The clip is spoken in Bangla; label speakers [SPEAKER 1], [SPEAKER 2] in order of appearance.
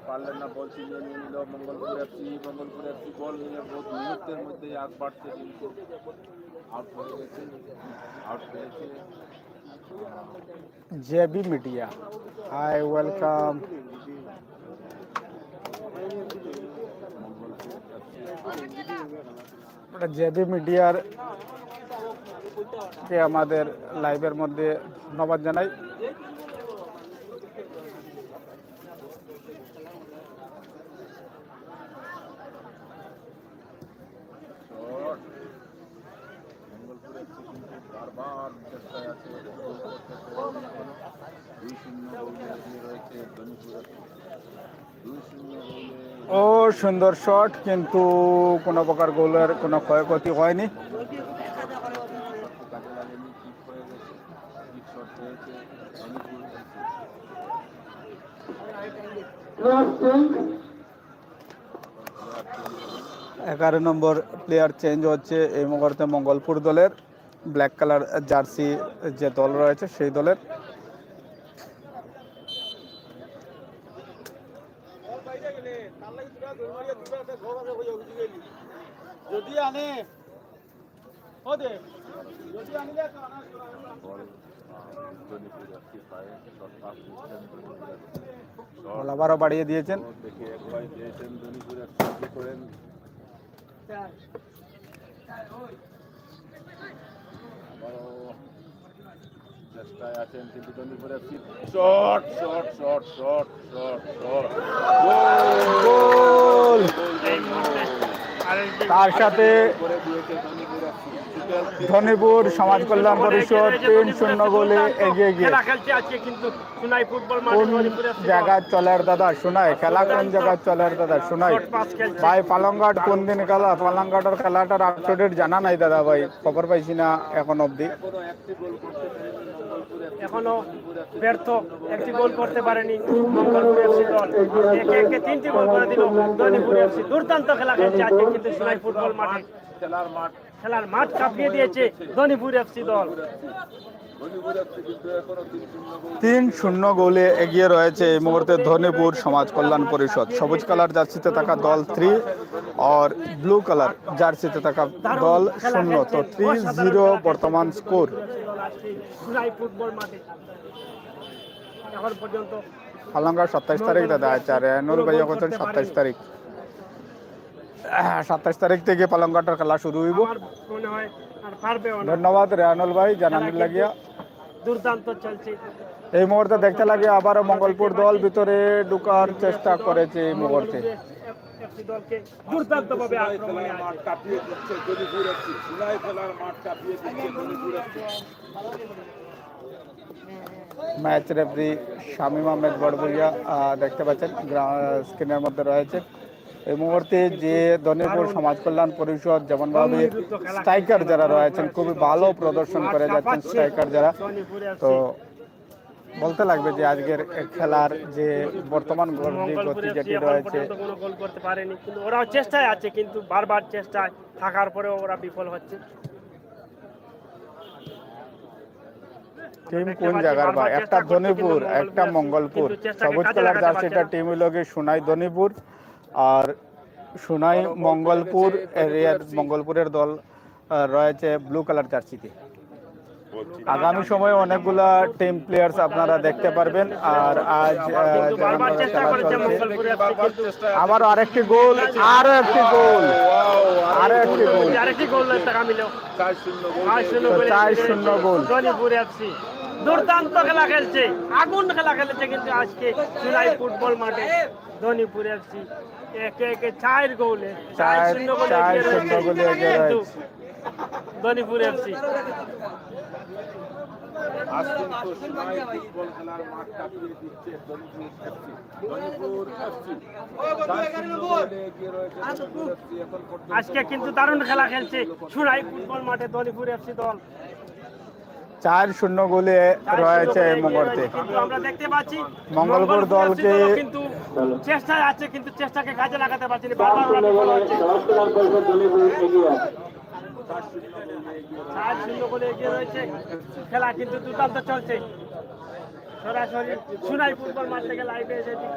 [SPEAKER 1] পারলেন না, বল ছিনিয়ে নিয়ে নিল মঙ্গলপুর এফসি। মঙ্গলপুর এফসি বল নিয়ে বহুত মুহূর্তের মধ্যেই আগ বাড়ছে, কিন্তু আউট হয়ে গেছে, আউট পেয়েছে।
[SPEAKER 2] JB media, hi welcome. JB মিডিয়ার কে আমাদের লাইভের মধ্যে ধন্যবাদ জানাই।
[SPEAKER 1] বারবার চেষ্টায় আছে, 2-0 গোলে এগিয়ে রয়েছে ধনীপুর এফসি। 2-0 গোলে।
[SPEAKER 2] ও সুন্দর শট, কিন্তু কোনো প্রকার গোলের কোনো ক্ষয়ক্ষতি হয়নি।
[SPEAKER 1] কাজে লাগেনি, কিক হয়ে গেছে, কিক শট পেয়েছে ধনীপুর এফসি।
[SPEAKER 2] 11 নম্বর প্লেয়ার চেঞ্জ হচ্ছে এই মুহূর্তে মঙ্গলপুর দলের। ব্ল্যাক কালার জার্সি যে দল রয়েছে সেই দলের। আবারও বাড়িয়ে দিয়েছেন।
[SPEAKER 1] চেষ্টায় আছেন কিন্তু Dhanipur FC. Shot shot shot shot shot shot,
[SPEAKER 2] goal! তার সাথে
[SPEAKER 1] করে দিয়েছে ধনীপুর এফসি।
[SPEAKER 2] ধনীপুর সমাজ কল্যাণ পরিষদ 3-0 গোলে এগিয়ে গিয়ে। কোন জায়গায় চলার দাদা শোনায় খেলা, কোন জায়গায় চলার দাদা শোনায় ভাই। পালংঘাট কোন দিন খেলা, পালংঘাটের খেলাটার আপ টু ডেট জানা নাই দাদা ভাই, খবর পাইছি না এখন অবধি।
[SPEAKER 3] এখনো ব্যর্থ, একটি গোল করতে পারেনি মঙ্গলপুর এফসি দল। একে একে 3টি গোল করে দিল ধনীপুর এফসি। দুর্দান্ত খেলা খেলছে আজকে কিন্তু সোনাই ফুটবল মাঠে। খেলার মাঠ কাঁপিয়ে দিয়েছে ধনীপুর এফসি দল।
[SPEAKER 2] 3-0 গোলে এগিয়ে রয়েছে এই মুহূর্তে ধনীপুর সমাজ কল্যাণ পরিষদ। সবুজ কালার জার্সিতে থাকা দল 3 আর ব্লু কালার জার্সিতে থাকা দল 0। তো 3-0 বর্তমান স্কোর।
[SPEAKER 3] ফুটবল মাঠে এখন পর্যন্ত
[SPEAKER 2] পালংঘাট 27 তারিখ দাদা। আচ্ছা, রেনুল ভাইয়া বলছেন 27 তারিখ। 27 তারিখ থেকে পালংঘাটের খেলা শুরু হইব।
[SPEAKER 3] মনে হয় আর পারবে না।
[SPEAKER 2] ধন্যবাদ রেনুল ভাই জানানোর লাগিয়া।
[SPEAKER 3] দুর্দান্ত চলছে
[SPEAKER 2] এই মুহূর্তে দেখতে লাগে আবারও মঙ্গলপুর দল ভিতরে ঢোকার চেষ্টা করেছে এই মুহূর্তে।
[SPEAKER 3] দুর্দান্তভাবে আক্রমণে
[SPEAKER 1] কাঁপিয়ে দিচ্ছে ধনীপুর এফসি। সোনাই খেলার মাঠ কাঁপিয়ে দিচ্ছে Dhanipur FC.
[SPEAKER 2] Match referee Shamim Ahmed Barbhuiya দেখতে পাচ্ছেন স্ক্রিনের মধ্যে রয়েছে। এই মুহূর্তে যে ধনীপুর সমাজ কল্যাণ পরিষদ যেমনভাবে স্ট্রাইকার যারা রয়েছেন খুবই ভালো প্রদর্শন করে যাচ্ছেন স্ট্রাইকার যারা, তো বলতে লাগবে যে আজকের খেলার যে বর্তমান গতি যেটি রয়েছে।
[SPEAKER 3] কোনো গোল করতে পারেনি, কিন্তু ওরাও চেষ্টায় আছে, কিন্তু বারবার চেষ্টায় থাকার পরেও ওরা বিফল হচ্ছে।
[SPEAKER 2] টিম কোন জায়গার বা একটা ধনীপুর একটা মঙ্গলপুর। সবুজ কালার জার্সিটা টিম হইলগে সোনাই ধনীপুর আর সোনাই মঙ্গলপুর এরিয়ার মঙ্গলপুরের দল রয়েছে ব্লু কালার জার্সিতে। আগামী সময়ে অনেকগুলা টিম প্লেয়ার্স আপনারা দেখতে পারবেন। আর আজ আবার আরেকটি গোল, আরো একটি গোল, আরো একটি গোল,
[SPEAKER 3] আরেকটি গোল টাকা মিল
[SPEAKER 2] 4-0 গোল।
[SPEAKER 3] ধনীপুর এফসি দুর্দান্ত খেলা খেলছে, আগুন খেলা খেলেছে কিন্তু আজকে সোনাই ফুটবল মাঠে ধনীপুর এফসি। একে একে 4 গোলে 4-0 গোলে এগিয়ে রয়েছে ধনীপুর এফসি।
[SPEAKER 1] আজ কিন্তু সোনাই ফুটবল খেলার মাঠ কাঁপিয়ে দিচ্ছে ধনীপুর এফসি। ধনীপুর এফসি 4-0 গোলে এগিয়ে রয়েছে ধনীপুর এফসি এখন পর্যন্ত।
[SPEAKER 3] আজকে কিন্তু দারুণ খেলা খেলছে সোনাই ফুটবল মাঠে ধনীপুর এফসি দল।
[SPEAKER 2] 4-0 গোলে রয়েছে এই মুহূর্তে।
[SPEAKER 3] আমরা দেখতে পাচ্ছি
[SPEAKER 2] মঙ্গলপুর দলকে
[SPEAKER 3] কিন্তু চেষ্টায় আছে, কিন্তু চেষ্টাকে কাজে লাগাতে পারছে না, বারবার ওরা বিফল হচ্ছে। 4-0 গোলে এগিয়ে রয়েছে। খেলা কিন্তু দুর্দান্ত চলছে। সরাসরি সোনাই ফুটবল মাঠ থেকে লাইভে এসেছি।